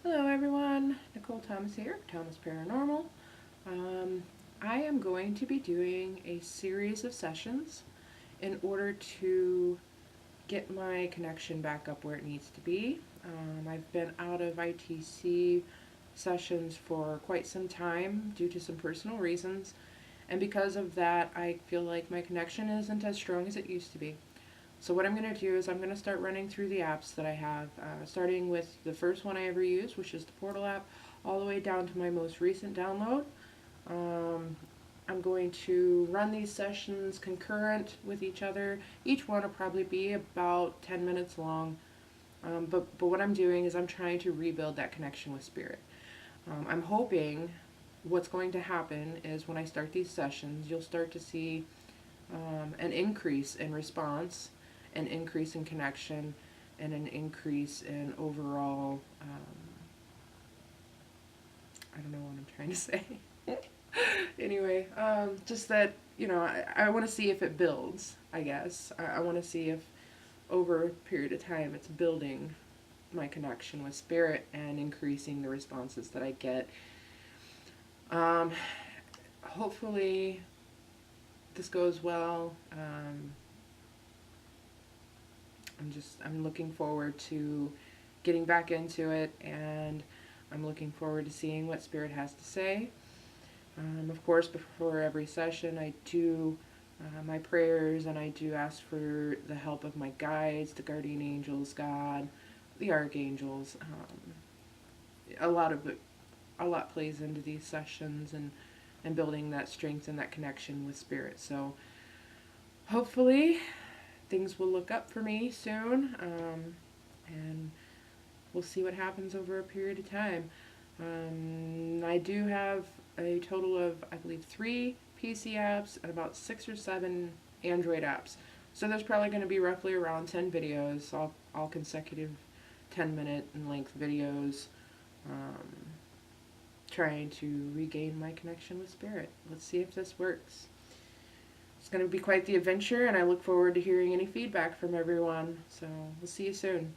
Hello everyone, Nicole Thomas here, Thomas Paranormal. Um, I am going to be doing a series of sessions in order to get my connection back up where it needs to be. I've been out of ITC sessions for quite some time due to some personal reasons, and because of that, I feel like my connection isn't as strong as it used to be. So what I'm going to do is I'm going to start running through the apps that I have, starting with the first one I ever used, which is the Portal app, all the way down to my most recent download. Um, I'm going to run these sessions concurrent with each other. Each one will probably be about 10 minutes long. But what I'm doing is I'm trying to rebuild that connection with spirit. I'm hoping what's going to happen is when I start these sessions, you'll start to see an increase in response, an increase in connection, and an increase in overall, I don't know what I'm trying to say. Anyway, just that, I want to see if it builds, I guess. I want to see if over a period of time it's building my connection with spirit and increasing the responses that I get. Um, Hopefully this goes well. I'm looking forward to getting back into it, and I'm looking forward to seeing what Spirit has to say. Of course, before every session, I do my prayers, and I do ask for the help of my guides, the guardian angels, God, the archangels. A lot of it, a lot plays into these sessions, and building that strength and that connection with Spirit. So hopefully things will look up for me soon, and we'll see what happens over a period of time. I do have a total of, I believe, 3 PC apps and about 6 or 7 Android apps. So there's probably going to be roughly around 10 videos, all consecutive 10-minute in length videos, trying to regain my connection with Spirit. Let's see if this works. It's going to be quite the adventure, and I look forward to hearing any feedback from everyone. So we'll see you soon.